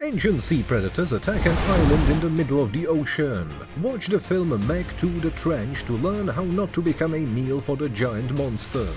Ancient sea predators attack an island in the middle of the ocean. Watch the film Meg to the Trench to learn how not to become a meal for the giant monster.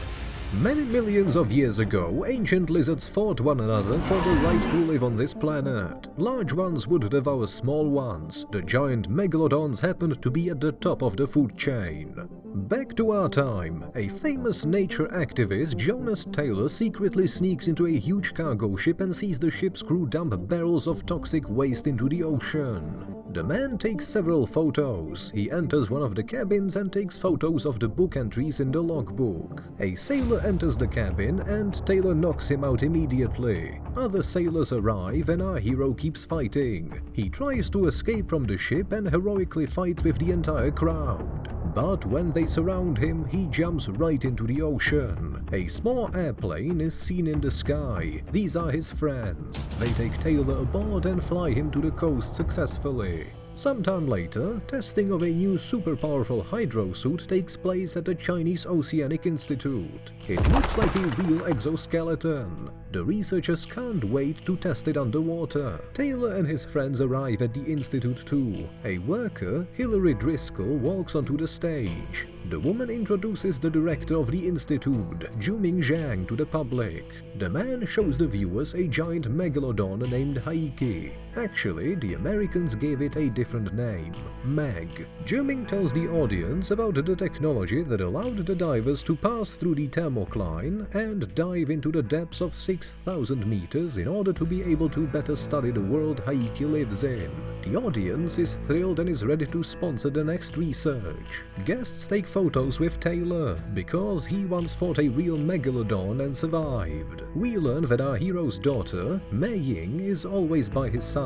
Many millions of years ago, ancient lizards fought one another for the right to live on this planet. Large ones would devour small ones. The giant megalodons happened to be at the top of the food chain. Back to our time, a famous nature activist, Jonas Taylor, secretly sneaks into a huge cargo ship and sees the ship's crew dump barrels of toxic waste into the ocean. The man takes several photos. He enters one of the cabins and takes photos of the book entries in the logbook. A sailor enters the cabin and Taylor knocks him out immediately. Other sailors arrive and our hero keeps fighting. He tries to escape from the ship and heroically fights with the entire crowd. But when they surround him, he jumps right into the ocean. A small airplane is seen in the sky. These are his friends. They take Taylor aboard and fly him to the coast successfully. Sometime later, testing of a new super-powerful hydro suit takes place at the Chinese Oceanic Institute. It looks like a real exoskeleton. The researchers can't wait to test it underwater. Taylor and his friends arrive at the institute too. A worker, Hilary Driscoll, walks onto the stage. The woman introduces the director of the institute, Juming Zhang, to the public. The man shows the viewers a giant megalodon named Haiki. Actually, the Americans gave it a different name, Meg. Juming tells the audience about the technology that allowed the divers to pass through the thermocline and dive into the depths of 6,000 meters in order to be able to better study the world Haiki lives in. The audience is thrilled and is ready to sponsor the next research. Guests take photos with Taylor because he once fought a real megalodon and survived. We learn that our hero's daughter, Mei Ying, is always by his side.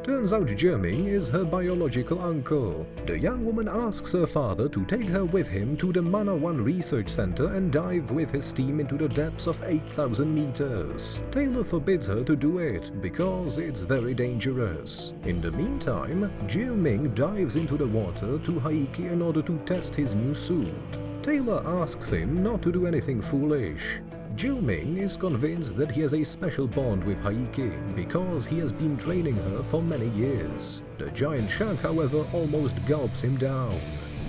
Turns out Juming is her biological uncle. The young woman asks her father to take her with him to the Mana 1 research center and dive with his team into the depths of 8,000 meters. Taylor forbids her to do it because it's very dangerous. In the meantime, Juming dives into the water to Haiki in order to test his new suit. Taylor asks him not to do anything foolish. Juming is convinced that he has a special bond with Haiki because he has been training her for many years. The giant shark, however, almost gulps him down.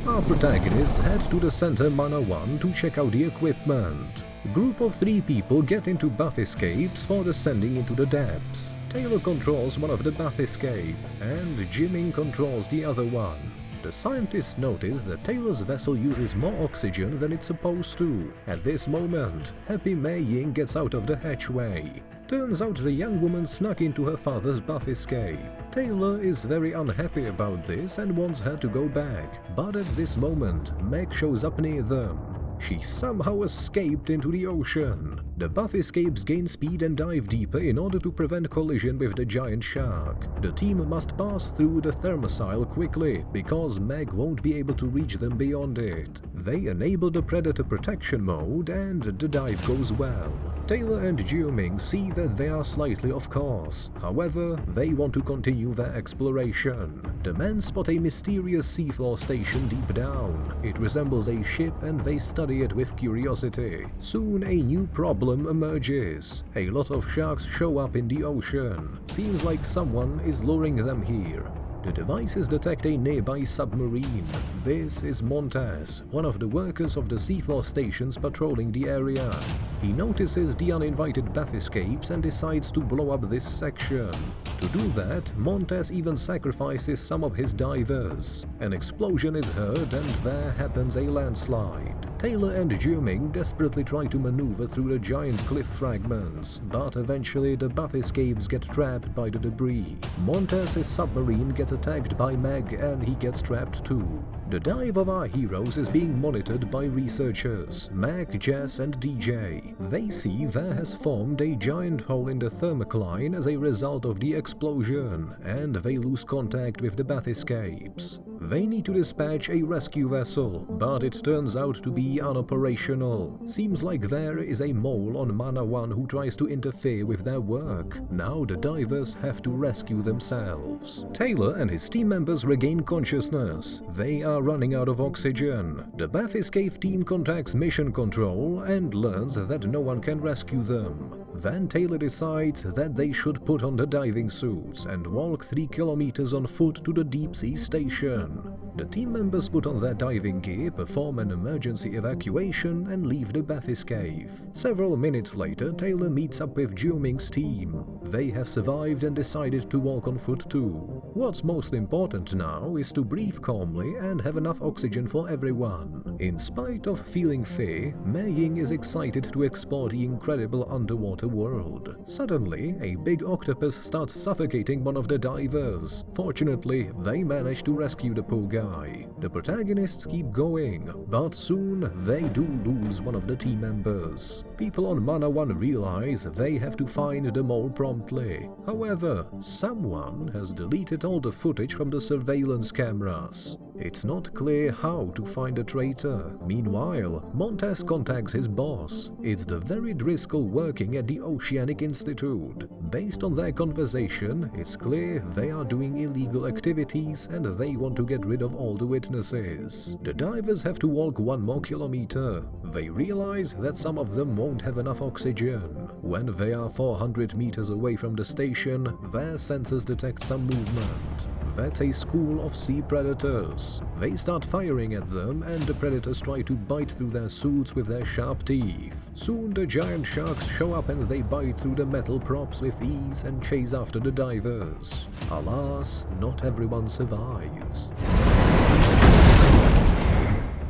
Our protagonists head to the center Mana 1 to check out the equipment. A group of 3 people get into bathyscapes for descending into the depths. Taylor controls one of the bathyscape and Juming controls the other one. The scientists notice that Taylor's vessel uses more oxygen than it's supposed to. At this moment, happy Mei Ying gets out of the hatchway. Turns out the young woman snuck into her father's bathyscape. Taylor is very unhappy about this and wants her to go back, but at this moment, Meg shows up near them. She somehow escaped into the ocean. The bathyscapes gain speed and dive deeper in order to prevent collision with the giant shark. The team must pass through the thermocyle quickly because Meg won't be able to reach them beyond it. They enable the predator protection mode and the dive goes well. Taylor and Juming see that they are slightly off course. However, they want to continue their exploration. The men spot a mysterious seafloor station deep down. It resembles a ship and they study it with curiosity. Soon a new problem emerges. A lot of sharks show up in the ocean. Seems like someone is luring them here. The devices detect a nearby submarine. This is Montez, one of the workers of the seafloor stations patrolling the area. He notices the uninvited bathyscapes and decides to blow up this section. To do that, Montez even sacrifices some of his divers. An explosion is heard and there happens a landslide. Taylor and Juming desperately try to maneuver through the giant cliff fragments, but eventually the bathyscapes get trapped by the debris. Montez's submarine gets attacked by Meg and he gets trapped too. The dive of our heroes is being monitored by researchers, Meg, Jess and DJ. They see there has formed a giant hole in the thermocline as a result of the explosion, and they lose contact with the bathyscapes. They need to dispatch a rescue vessel, but it turns out to be unoperational. Seems like there is a mole on Mana 1 who tries to interfere with their work. Now the divers have to rescue themselves. Taylor and his team members regain consciousness. They are running out of oxygen. The bathyscape team contacts Mission Control and learns that no one can rescue them. Then Taylor decides that they should put on the diving suits and walk 3 kilometers on foot to the deep sea station. The team members put on their diving gear, perform an emergency evacuation, and leave the Bethis cave. Several minutes later, Taylor meets up with Jiuming's team. They have survived and decided to walk on foot too. What's most important now is to breathe calmly and have enough oxygen for everyone. In spite of feeling fear, Mei Ying is excited to explore the incredible underwater world. Suddenly, a big octopus starts suffocating one of the divers. Fortunately, they manage to rescue the poor guy. The protagonists keep going, but soon they do lose one of the team members. People on Mana 1 realize they have to find the mole promptly. However, someone has deleted all the footage from the surveillance cameras. It's not clear how to find a traitor. Meanwhile, Montez contacts his boss. It's the very Driscoll working at the Oceanic Institute. Based on their conversation, it's clear they are doing illegal activities and they want to get rid of all the witnesses. The divers have to walk 1 more kilometer. They realize that some of them won't have enough oxygen. When they are 400 meters away from the station, their sensors detect some movement. That's a school of sea predators. They start firing at them and the predators try to bite through their suits with their sharp teeth. Soon the giant sharks show up and they bite through the metal props with ease and chase after the divers. Alas, not everyone survives.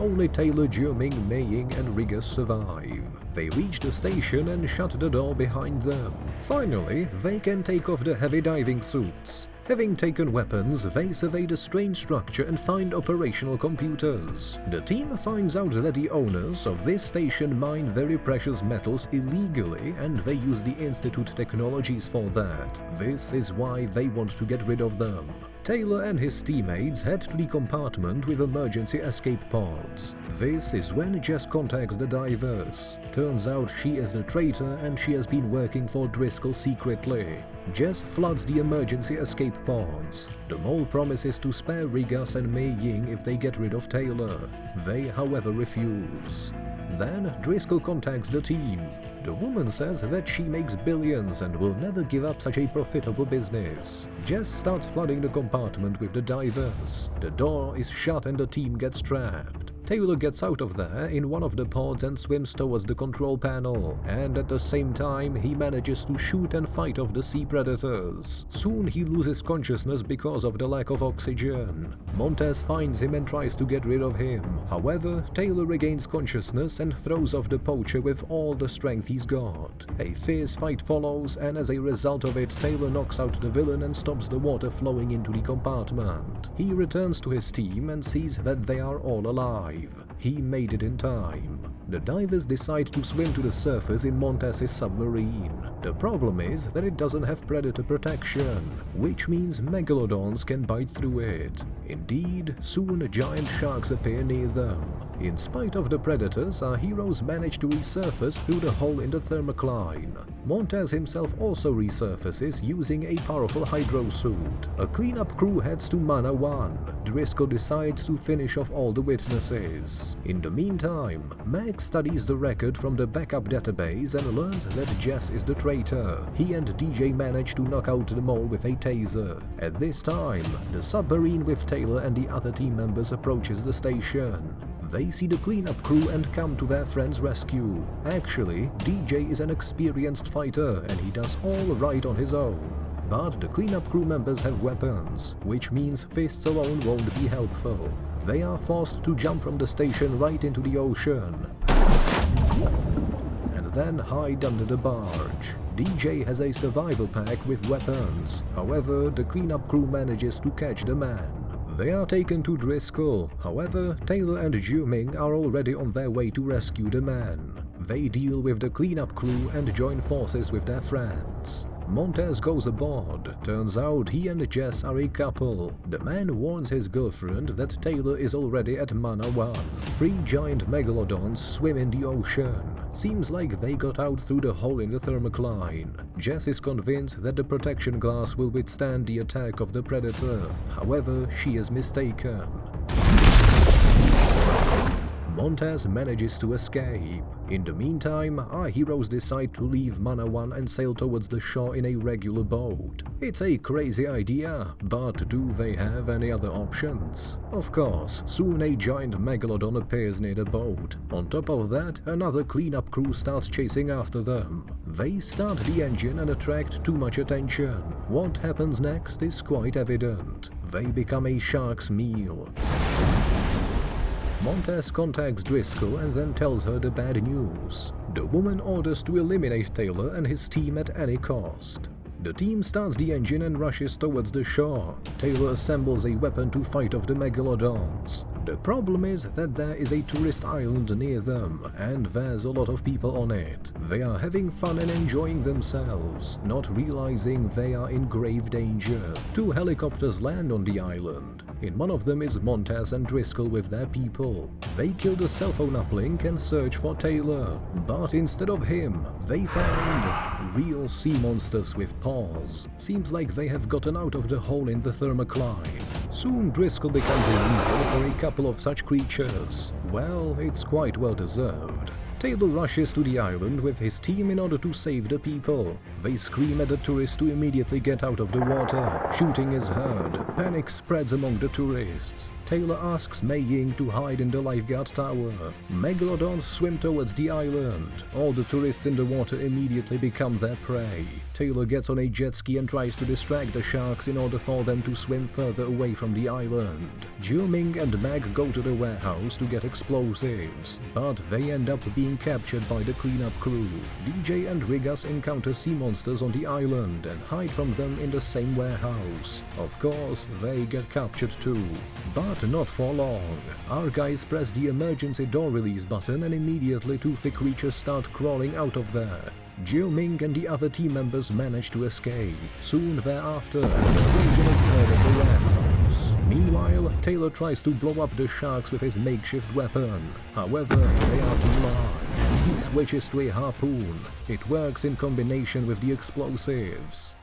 Only Taylor, Jiuming, Mei Ying and Rigas survive. They reach the station and shut the door behind them. Finally, they can take off the heavy diving suits. Having taken weapons, they survey the strange structure and find operational computers. The team finds out that the owners of this station mine very precious metals illegally and they use the Institute technologies for that. This is why they want to get rid of them. Taylor and his teammates head to the compartment with emergency escape pods. This is when Jess contacts the divers. Turns out she is the traitor and she has been working for Driscoll secretly. Jess floods the emergency escape pods. The mole promises to spare Rigas and Mei Ying if they get rid of Taylor. They, however, refuse. Then Driscoll contacts the team. The woman says that she makes billions and will never give up such a profitable business. Jess starts flooding the compartment with the divers. The door is shut and the team gets trapped. Taylor gets out of there in one of the pods and swims towards the control panel, and at the same time he manages to shoot and fight off the sea predators. Soon he loses consciousness because of the lack of oxygen. Montez finds him and tries to get rid of him. However, Taylor regains consciousness and throws off the poacher with all the strength he's got. A fierce fight follows, and as a result of it, Taylor knocks out the villain and stops the water flowing into the compartment. He returns to his team and sees that they are all alive. He made it in time. The divers decide to swim to the surface in Montez's submarine. The problem is that it doesn't have predator protection, which means megalodons can bite through it. Indeed, soon giant sharks appear near them. In spite of the predators, our heroes manage to resurface through the hole in the thermocline. Montez himself also resurfaces using a powerful hydro suit. A cleanup crew heads to Mana 1. Driscoll decides to finish off all the witnesses. In the meantime, Max studies the record from the backup database and learns that Jess is the traitor. He and DJ manage to knock out the mole with a taser. At this time, the submarine with Taylor and the other team members approaches the station. They see the cleanup crew and come to their friend's rescue. Actually, DJ is an experienced fighter and he does all right on his own. But the cleanup crew members have weapons, which means fists alone won't be helpful. They are forced to jump from the station right into the ocean and then hide under the barge. DJ has a survival pack with weapons. However, the cleanup crew manages to catch the man. They are taken to Driscoll. However, Taylor and Jiuming are already on their way to rescue the man. They deal with the cleanup crew and join forces with their friends. Montez goes aboard. Turns out he and Jess are a couple. The man warns his girlfriend that Taylor is already at Mana 1. 3 giant megalodons swim in the ocean. Seems like they got out through the hole in the thermocline. Jess is convinced that the protection glass will withstand the attack of the predator. However, she is mistaken. Montez manages to escape. In the meantime, our heroes decide to leave Manawan and sail towards the shore in a regular boat. It's a crazy idea, but do they have any other options? Of course, soon a giant megalodon appears near the boat. On top of that, another cleanup crew starts chasing after them. They start the engine and attract too much attention. What happens next is quite evident. They become a shark's meal. Montez contacts Driscoll and then tells her the bad news. The woman orders to eliminate Taylor and his team at any cost. The team starts the engine and rushes towards the shore. Taylor assembles a weapon to fight off the megalodons. The problem is that there is a tourist island near them, and there's a lot of people on it. They are having fun and enjoying themselves, not realizing they are in grave danger. 2 helicopters land on the island. In one of them is Montez and Driscoll with their people. They kill the cell phone uplink and search for Taylor, but instead of him, they find real sea monsters with paws. Seems like they have gotten out of the hole in the thermocline. Soon Driscoll becomes a leader for a couple of such creatures. Well, it's quite well deserved. Taylor rushes to the island with his team in order to save the people. They scream at the tourists to immediately get out of the water. Shooting is heard. Panic spreads among the tourists. Taylor asks Mei Ying to hide in the lifeguard tower. Megalodons swim towards the island. All the tourists in the water immediately become their prey. Taylor gets on a jet ski and tries to distract the sharks in order for them to swim further away from the island. Jiu-Ming and Meg go to the warehouse to get explosives, but they end up being captured by the cleanup crew. DJ and Rigas encounter sea monsters on the island and hide from them in the same warehouse. Of course, they get captured too. But not for long. Our guys press the emergency door release button and immediately 2 thick creatures start crawling out of there. Jiu-Ming and the other team members manage to escape. Soon thereafter, an explosion is heard at the warehouse. Meanwhile, Taylor tries to blow up the sharks with his makeshift weapon. However, they are too large. He switches to a harpoon. It works in combination with the explosives.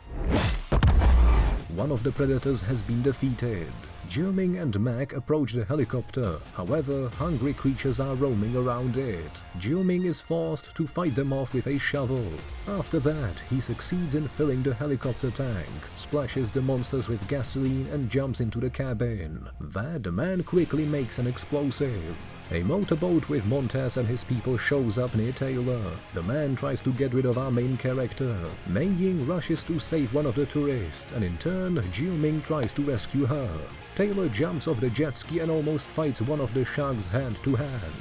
One of the predators has been defeated. Jiu-Ming and Mac approach the helicopter, however, hungry creatures are roaming around it. Jiu-Ming is forced to fight them off with a shovel. After that, he succeeds in filling the helicopter tank, splashes the monsters with gasoline and jumps into the cabin. There, the man quickly makes an explosive. A motorboat with Montez and his people shows up near Taylor. The man tries to get rid of our main character. Mei Ying rushes to save one of the tourists, and in turn, Jiu-Ming tries to rescue her. Taylor jumps off the jet ski and almost fights one of the sharks hand to hand.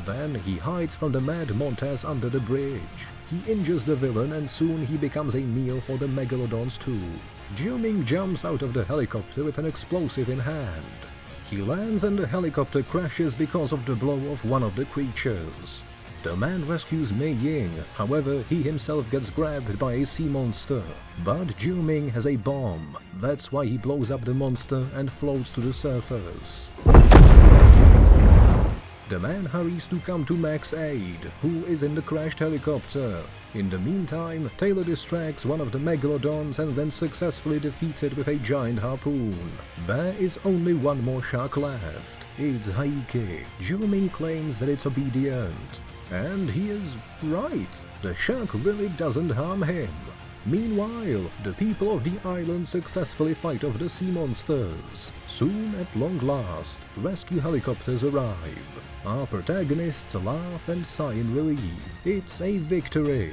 Then he hides from the mad Montez under the bridge. He injures the villain and soon he becomes a meal for the megalodons too. Jiu-Ming jumps out of the helicopter with an explosive in hand. He lands and the helicopter crashes because of the blow of one of the creatures. The man rescues Mei Ying, however, he himself gets grabbed by a sea monster. But Jiu-Ming has a bomb. That's why he blows up the monster and floats to the surface. The man hurries to come to Mac's aid, who is in the crashed helicopter. In the meantime, Taylor distracts one of the megalodons and then successfully defeats it with a giant harpoon. There is only one more shark left. It's Haike. Jiu-Ming claims that it's obedient. And he is right. The shark really doesn't harm him. Meanwhile, the people of the island successfully fight off the sea monsters. Soon, at long last, rescue helicopters arrive. Our protagonists laugh and sigh in relief. It's a victory.